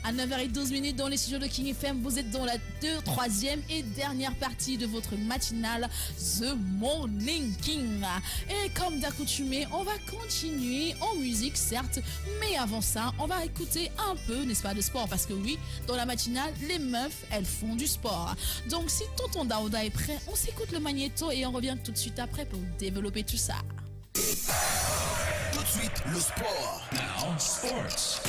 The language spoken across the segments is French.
À 9h12 dans les studios de King FM, vous êtes dans la troisième et dernière partie de votre matinale The Morning King. Et comme d'accoutumé, on va continuer en musique certes, mais avant ça, on va écouter un peu, n'est-ce pas, de sport, parce que oui, dans la matinale, les meufs, elles font du sport. Donc si tonton Daouda est prêt, on s'écoute le magnéto et on revient tout de suite après pour développer tout ça. Tout de suite, le sport. Now, sports.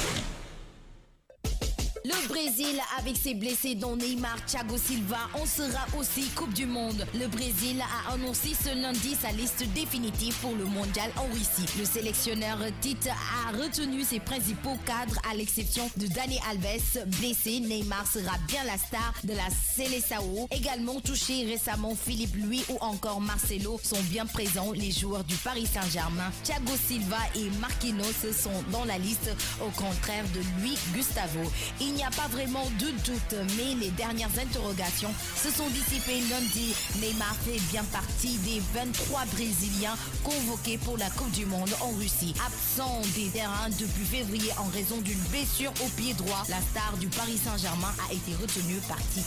Le Brésil avec ses blessés dont Neymar, Thiago Silva, on sera aussi Coupe du Monde. Le Brésil a annoncé ce lundi sa liste définitive pour le mondial en Russie. Le sélectionneur Tite a retenu ses principaux cadres à l'exception de Dani Alves. Blessé, Neymar sera bien la star de la Seleção. Également touché récemment, Philippe Louis ou encore Marcelo sont bien présents. Les joueurs du Paris Saint-Germain, Thiago Silva et Marquinhos sont dans la liste, au contraire de Luis Gustavo. Il n'y a pas vraiment de doute, mais les dernières interrogations se sont dissipées lundi. Neymar fait bien partie des 23 Brésiliens convoqués pour la Coupe du Monde en Russie. Absent des terrains depuis février en raison d'une blessure au pied droit, la star du Paris Saint-Germain a été retenue par Tite.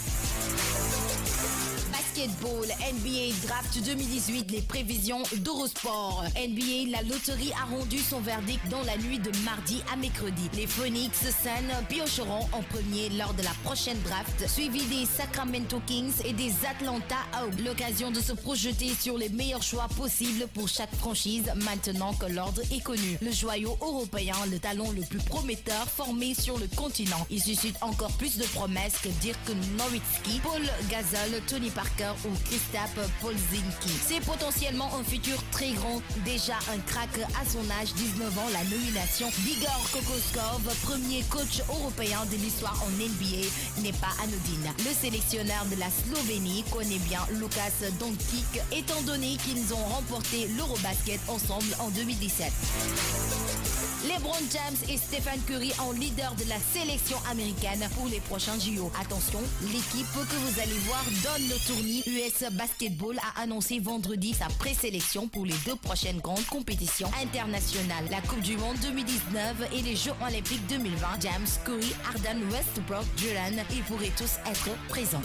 Basketball, NBA Draft 2018, les prévisions d'Eurosport. NBA, la loterie a rendu son verdict dans la nuit de mardi à mercredi. Les Phoenix Suns piocheront en premier lors de la prochaine draft, suivi des Sacramento Kings et des Atlanta Hawks. L'occasion de se projeter sur les meilleurs choix possibles pour chaque franchise maintenant que l'ordre est connu. Le joyau européen, le talent le plus prometteur formé sur le continent. Il suscite encore plus de promesses que Dirk Nowitzki, Paul Gasol, Tony Parker ou Kristaps Porzingis. C'est potentiellement un futur très grand, déjà un crack à son âge, 19 ans, la nomination d'Igor Kokoskov, premier coach européen de l'histoire en NBA, n'est pas anodine. Le sélectionneur de la Slovénie connaît bien Lukas Doncic, étant donné qu'ils ont remporté l'Eurobasket ensemble en 2017. LeBron James et Stephen Curry en leader de la sélection américaine pour les prochains JO. Attention, l'équipe que vous allez voir donne le tournoi US Basketball a annoncé vendredi sa présélection pour les 2 prochaines grandes compétitions internationales. La Coupe du Monde 2019 et les Jeux Olympiques 2020. James, Curry, Harden, Westbrook, Durant, ils pourraient tous être présents.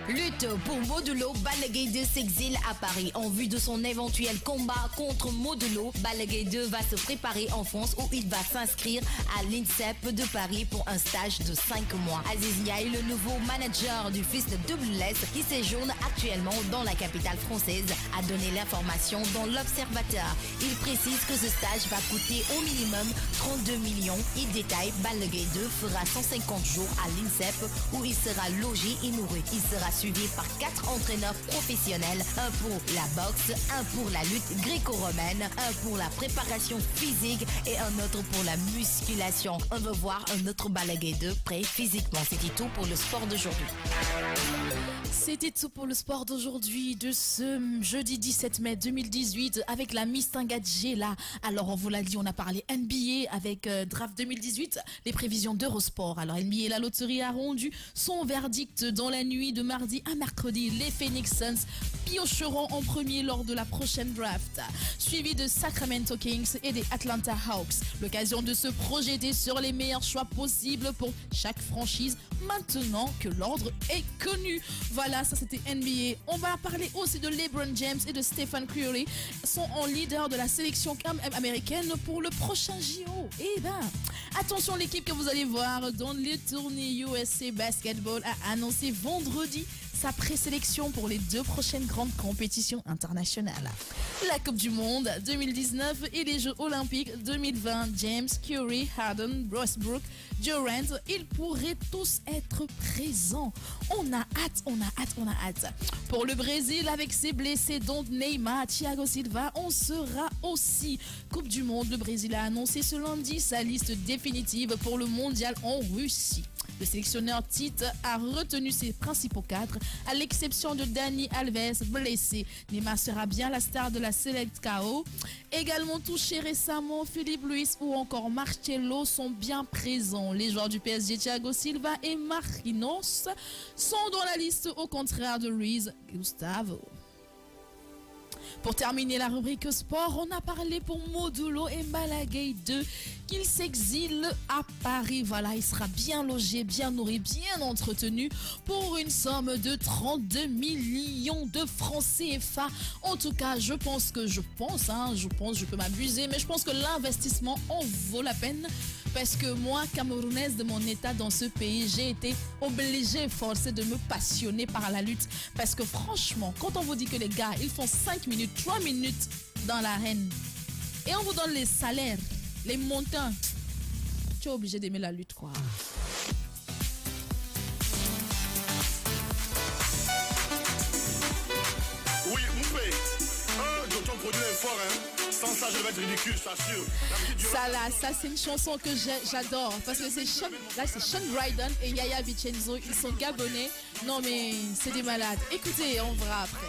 Lutte pour Modulo, Balaguer 2 s'exile à Paris. En vue de son éventuel combat contre Modulo, Balaguer 2 va se préparer en France où il va s'inscrire à l'INSEP de Paris pour un stage de 5 mois. Aziz Ndiaye, le nouveau manager du fils de Double S qui séjourne actuellement dans la capitale française, a donné l'information dans l'Observateur. Il précise que ce stage va coûter au minimum 32 millions. Il détaille, Balaguer 2 fera 150 jours à l'INSEP où il sera logé et nourri. Il sera suivi par 4 entraîneurs professionnels, un pour la boxe, un pour la lutte gréco-romaine, un pour la préparation physique et un autre pour la musculation. On veut voir un autre Balaguer 2 prêt physiquement. C'était tout pour le sport d'aujourd'hui. C'était tout pour le sport d'aujourd'hui, de ce jeudi 17 mai 2018 avec la Miss Tingadjela. Alors on vous l'a dit, on a parlé NBA avec Draft 2018, les prévisions d'Eurosport. Alors NBA, la loterie a rendu son verdict dans la nuit de mardi à mercredi. Les Phoenix Suns piocheront en premier lors de la prochaine draft, suivi de Sacramento Kings et des Atlanta Hawks. L'occasion de se projeter sur les meilleurs choix possibles pour chaque franchise maintenant que l'ordre est connu. Voilà, ça c'était NBA. On va parler aussi de LeBron James et de Stephen Curry, sont en leader de la sélection américaine pour le prochain JO. Eh ben, attention, l'équipe que vous allez voir dans le tournoi USA Basketball a annoncé vendredi sa présélection pour les 2 prochaines grandes compétitions internationales. La Coupe du Monde 2019 et les Jeux Olympiques 2020. James, Curry, Harden, Westbrook, Durant, ils pourraient tous être présents. On a hâte, on a hâte, on a hâte. Pour le Brésil, avec ses blessés dont Neymar, Thiago Silva, on sera aussi. Coupe du Monde, le Brésil a annoncé ce lundi sa liste définitive pour le mondial en Russie. Le sélectionneur Tite a retenu ses principaux cadres, à l'exception de Dani Alves, blessé. Neymar sera bien la star de la Seleção. Également touché récemment, Philippe Louis ou encore Marcelo sont bien présents. Les joueurs du PSG, Thiago Silva et Marquinhos, sont dans la liste au contraire de Luis Gustavo. Pour terminer la rubrique sport, on a parlé pour Modulo et Malagay 2 qu'il s'exile à Paris. Voilà, il sera bien logé, bien nourri, bien entretenu pour une somme de 32 millions de francs CFA. En tout cas, je peux m'abuser, mais je pense que l'investissement en vaut la peine. Parce que moi, Camerounaise de mon état dans ce pays, j'ai été obligée, forcée de me passionner par la lutte. Parce que franchement, quand on vous dit que les gars, ils font 5 minutes, 3 minutes dans l'arène, et on vous donne les salaires, les montants, tu es obligé d'aimer la lutte, quoi. Oui, Moupé, ton produit est fort, hein. Sans ça, je vais être ridicule, ça sûr. Ça c'est une chanson que j'adore parce que c'est Sean Bryden et Yaya Vincenzo, ils sont gabonais. Non mais c'est des malades. Écoutez, on verra après.